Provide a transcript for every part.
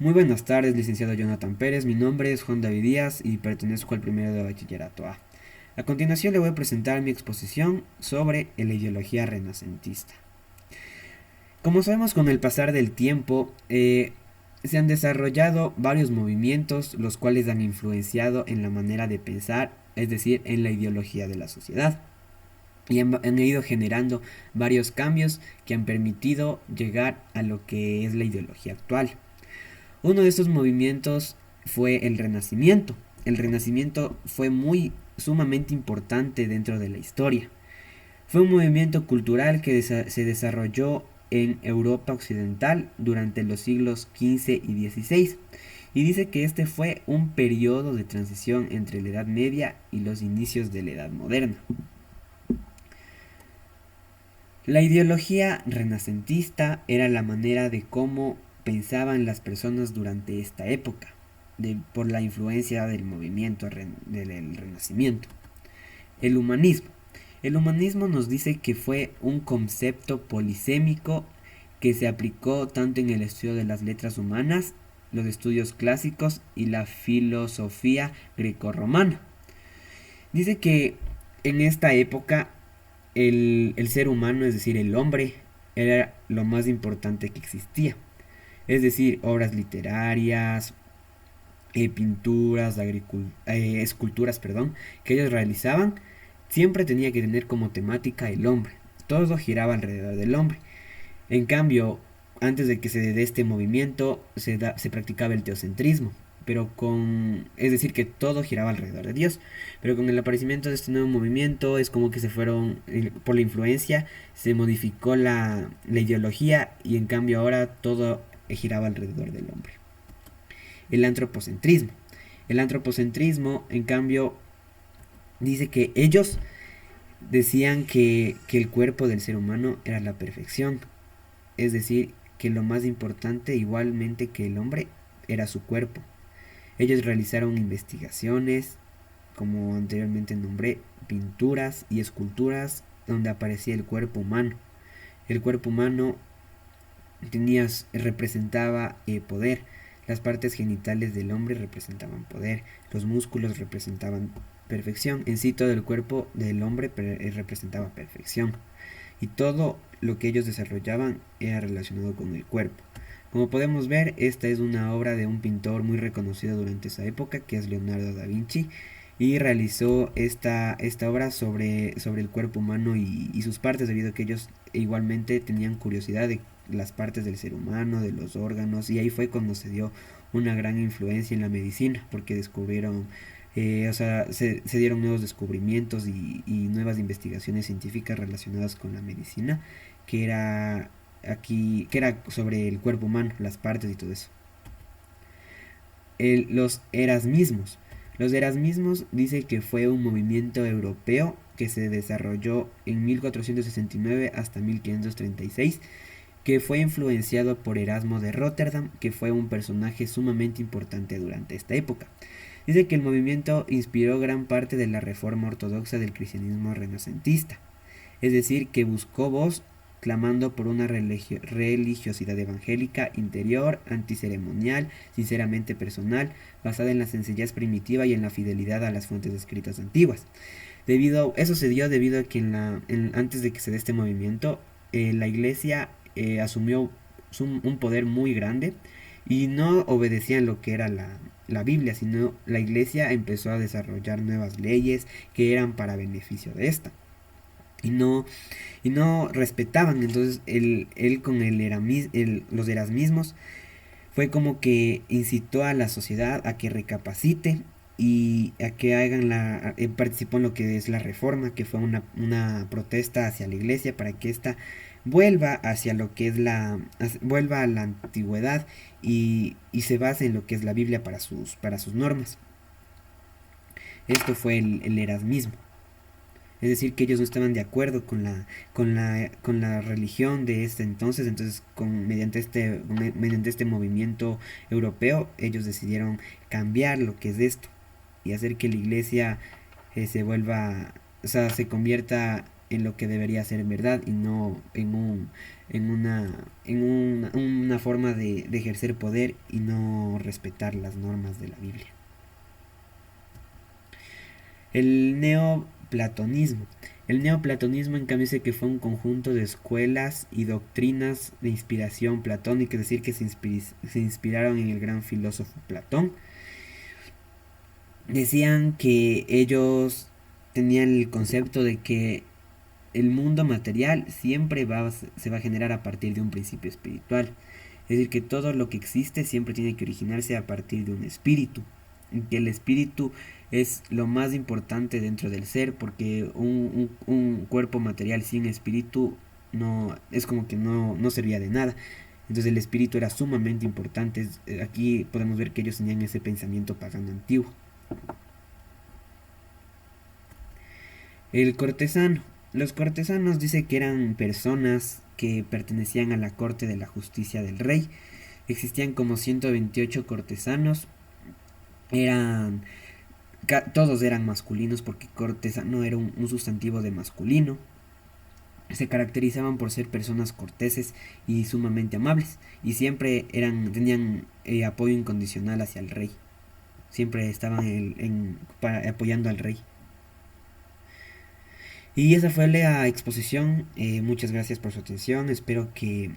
Muy buenas tardes, licenciado Jonathan Pérez. Mi nombre es Juan David Díaz y pertenezco al primero de bachillerato A. A continuación le voy a presentar mi exposición sobre la ideología renacentista. Como sabemos, con el pasar del tiempo se han desarrollado varios movimientos los cuales han influenciado en la manera de pensar, es decir, en la ideología de la sociedad. Y han ido generando varios cambios que han permitido llegar a lo que es la ideología actual. Uno de estos movimientos fue el Renacimiento. El Renacimiento fue sumamente importante dentro de la historia. Fue un movimiento cultural que se desarrolló en Europa Occidental durante los siglos XV y XVI. Y dice que este fue un periodo de transición entre la Edad Media y los inicios de la Edad Moderna. La ideología renacentista era la manera de cómo pensaban las personas durante esta época, por la influencia del movimiento del Renacimiento. El humanismo. El humanismo nos dice que fue un concepto polisémico que se aplicó tanto en el estudio de las letras humanas, los estudios clásicos y la filosofía grecorromana. Dice que en esta época el ser humano, es decir, el hombre, era lo más importante que existía. Es decir, obras literarias, pinturas, esculturas, perdón, que ellos realizaban, siempre tenía que tener como temática el hombre. Todo giraba alrededor del hombre. En cambio, antes de que se dé este movimiento, se practicaba el teocentrismo, es decir, que todo giraba alrededor de Dios. Pero con el aparecimiento de este nuevo movimiento, es como que se fueron, por la influencia, se modificó la ideología y en cambio ahora todo giraba alrededor del hombre. El antropocentrismo. El antropocentrismo, en cambio, dice que ellos decían que el cuerpo del ser humano era la perfección. Es decir, que lo más importante, igualmente que el hombre, era su cuerpo. Ellos realizaron investigaciones, como anteriormente nombré, pinturas y esculturas donde aparecía el cuerpo humano. El cuerpo humano representaba poder. Las partes genitales del hombre representaban poder. Los músculos representaban perfección. En sí todo el cuerpo del hombre representaba perfección. Y todo lo que ellos desarrollaban era relacionado con el cuerpo. Como podemos ver, esta es una obra de un pintor muy reconocido durante esa época, que es Leonardo da Vinci, y realizó esta obra sobre el cuerpo humano y sus partes, debido a que ellos igualmente tenían curiosidad de las partes del ser humano, de los órganos, y ahí fue cuando se dio una gran influencia en la medicina, porque descubrieron, se dieron nuevos descubrimientos y nuevas investigaciones científicas relacionadas con la medicina, que era que era sobre el cuerpo humano, las partes y todo eso. Los erasmismos. Los erasmismos dice que fue un movimiento europeo que se desarrolló en 1469 hasta 1536, que fue influenciado por Erasmo de Rotterdam, que fue un personaje sumamente importante durante esta época. Dice que el movimiento inspiró gran parte de la reforma ortodoxa del cristianismo renacentista, es decir, que buscó voz clamando por una religiosidad evangélica interior, anticeremonial, sinceramente personal, basada en la sencillez primitiva y en la fidelidad a las fuentes escritas antiguas. Eso se dio debido a que antes de que se dé este movimiento, la iglesia asumió un poder muy grande y no obedecían lo que era la Biblia, sino la iglesia empezó a desarrollar nuevas leyes que eran para beneficio de esta. Y no respetaban. Entonces él con los erasmismos fue como que incitó a la sociedad a que recapacite y a que participó en lo que es la reforma, que fue una protesta hacia la iglesia para que ésta vuelva hacia lo que es vuelva a la antigüedad y se base en lo que es la Biblia para sus normas. Esto fue el erasmismo. Es decir, que ellos no estaban de acuerdo con la religión de este entonces mediante este movimiento europeo, ellos decidieron cambiar lo que es esto y hacer que la iglesia se convierta en lo que debería ser en verdad y no en una forma de ejercer poder y no respetar las normas de la Biblia. El neoplatonismo. El neoplatonismo, en cambio, dice que fue un conjunto de escuelas y doctrinas de inspiración platónica, es decir, que se inspiraron en el gran filósofo Platón. Decían que ellos tenían el concepto de que el mundo material siempre se va a generar a partir de un principio espiritual. Es decir, que todo lo que existe siempre tiene que originarse a partir de un espíritu. Y que el espíritu es lo más importante dentro del ser, porque un cuerpo material sin espíritu no es como que no servía de nada. Entonces el espíritu era sumamente importante. Aquí podemos ver que ellos tenían ese pensamiento pagano antiguo. El cortesano. Los cortesanos dice que eran personas que pertenecían a la corte de la justicia del rey. Existían como 128 cortesanos. Eran todos eran masculinos porque cortesano era un sustantivo de masculino. Se caracterizaban por ser personas corteses y sumamente amables y siempre tenían apoyo incondicional hacia el rey. Siempre estaban apoyando al rey. Y esa fue la exposición. Muchas gracias por su atención. Espero que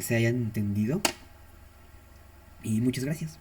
se hayan entendido. Y muchas gracias.